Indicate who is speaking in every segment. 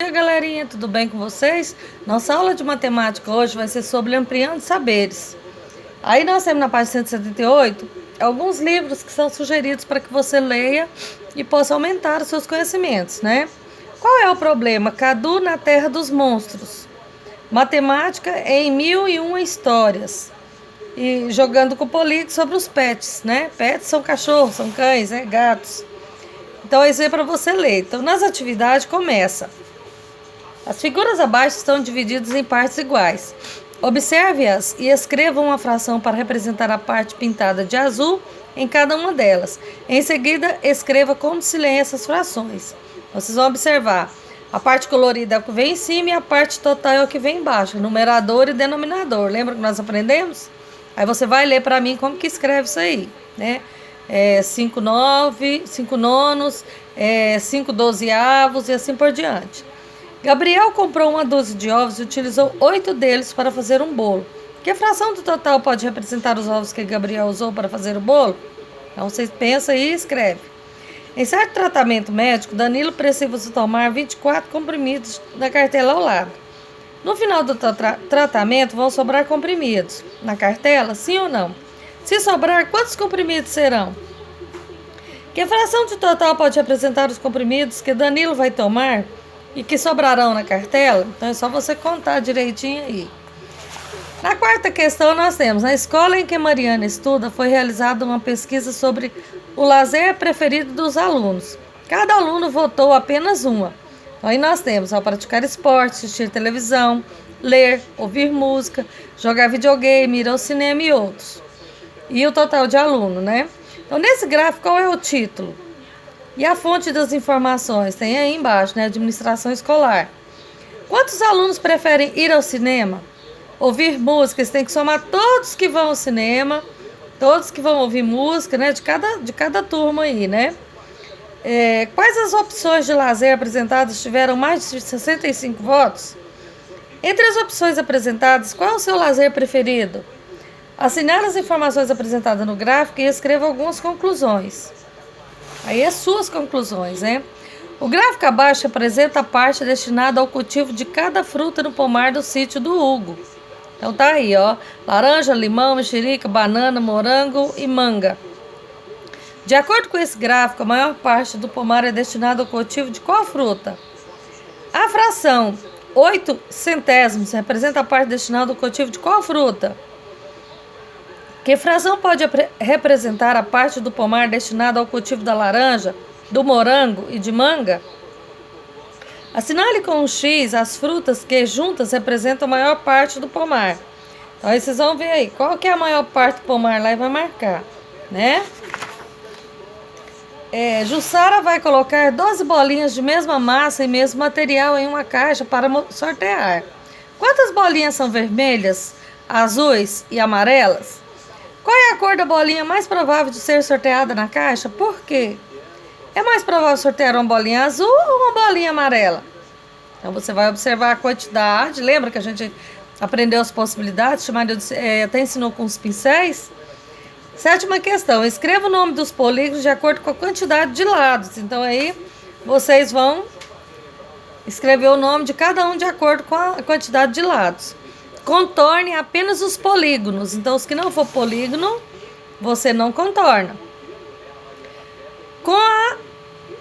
Speaker 1: E aí, galerinha, tudo bem com vocês? Nossa aula de matemática hoje vai ser sobre ampliando saberes. Aí nós temos na página 178 alguns livros que são sugeridos para que você leia e possa aumentar os seus conhecimentos, né? Qual é o problema? Cadu na Terra dos Monstros. Matemática em 1001 histórias. E jogando com polígono sobre os pets, né? Pets são cachorros, são cães, gatos. Então isso é para você ler. Então nas atividades começa. As figuras abaixo estão divididas em partes iguais. Observe-as e escreva uma fração para representar a parte pintada de azul em cada uma delas. Em seguida, escreva como se lê essas frações. Vocês vão observar. A parte colorida é o que vem em cima e a parte total é o que vem embaixo. Numerador e denominador. Lembra que nós aprendemos? Aí você vai ler para mim como que escreve isso aí, né? 5 nonos, 5 dozeavos e assim por diante. Gabriel comprou uma dúzia de ovos e utilizou 8 deles para fazer um bolo. Que fração do total pode representar os ovos que Gabriel usou para fazer o bolo? Então você pensa e escreve. Em certo tratamento médico, Danilo precisa tomar 24 comprimidos na cartela ao lado. No final do tratamento vão sobrar comprimidos. Na cartela, sim ou não? Se sobrar, quantos comprimidos serão? Que fração de total pode representar os comprimidos que Danilo vai tomar e que sobrarão na cartela? Então é só você contar direitinho aí. Na quarta questão nós temos: na escola em que Mariana estuda foi realizada uma pesquisa sobre o lazer preferido dos alunos. Cada aluno votou apenas uma. Então, aí nós temos ao praticar esporte, assistir televisão, ler, ouvir música, jogar videogame, ir ao cinema e outros. E o total de aluno, né? Então nesse gráfico qual é o título? E a fonte das informações? Tem aí embaixo, né? Administração escolar. Quantos alunos preferem ir ao cinema? Ouvir música? Você tem que somar todos que vão ao cinema, todos que vão ouvir música, né? De cada turma aí, né? Quais as opções de lazer apresentadas tiveram mais de 65 votos? Entre as opções apresentadas, qual é o seu lazer preferido? Assinale as informações apresentadas no gráfico e escreva algumas conclusões. Aí as suas conclusões, né? O gráfico abaixo apresenta a parte destinada ao cultivo de cada fruta no pomar do sítio do Hugo. Então tá aí, ó. Laranja, limão, mexerica, banana, morango e manga. De acordo com esse gráfico, a maior parte do pomar é destinada ao cultivo de qual fruta? A fração 8 centésimos representa a parte destinada ao cultivo de qual fruta? Que fração pode representar a parte do pomar destinada ao cultivo da laranja, do morango e de manga? Assinale com um X as frutas que juntas representam a maior parte do pomar. Então aí vocês vão ver aí qual que é a maior parte do pomar lá e vai marcar, né? Jussara vai colocar 12 bolinhas de mesma massa e mesmo material em uma caixa para sortear. Quantas bolinhas são vermelhas, azuis e amarelas? Qual é a cor da bolinha mais provável de ser sorteada na caixa? Por quê? É mais provável sortear uma bolinha azul ou uma bolinha amarela? Então você vai observar a quantidade. Lembra que a gente aprendeu as possibilidades? Até ensinou com os pincéis? Sétima questão: escreva o nome dos polígonos de acordo com a quantidade de lados. Então aí vocês vão escrever o nome de cada um de acordo com a quantidade de lados. Contorne apenas os polígonos. Então os que não for polígono, você não contorna.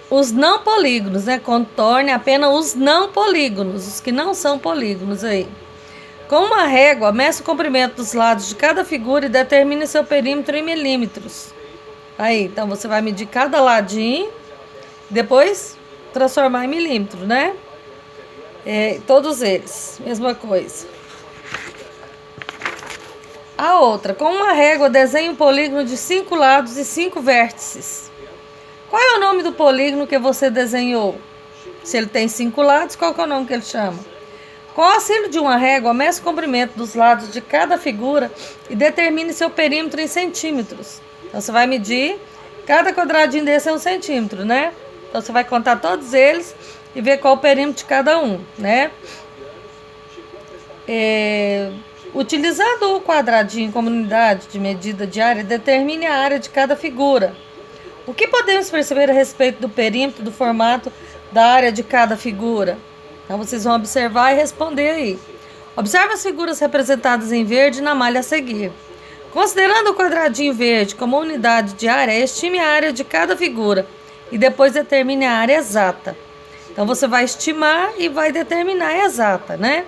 Speaker 1: Os não polígonos, né? Contorne apenas os não polígonos, os que não são polígonos aí. Com uma régua, meça o comprimento dos lados de cada figura e determine seu perímetro em milímetros. Aí, então você vai medir cada ladinho, depois transformar em milímetro, né? Todos eles, mesma coisa. A outra: com uma régua, desenhe um polígono de 5 lados e 5 vértices. Qual é o nome do polígono que você desenhou? Se ele tem 5 lados, qual que é o nome que ele chama? Com o auxílio de uma régua, meça o comprimento dos lados de cada figura e determine seu perímetro em centímetros. Então você vai medir, cada quadradinho desse é 1 centímetro, né? Então você vai contar todos eles e ver qual o perímetro de cada um, né? Utilizando o quadradinho como unidade de medida de área, determine a área de cada figura. O que podemos perceber a respeito do perímetro do formato da área de cada figura? Então vocês vão observar e responder aí. Observe as figuras representadas em verde na malha a seguir. Considerando o quadradinho verde como unidade de área, estime a área de cada figura e depois determine a área exata. Então você vai estimar e vai determinar a exata, né?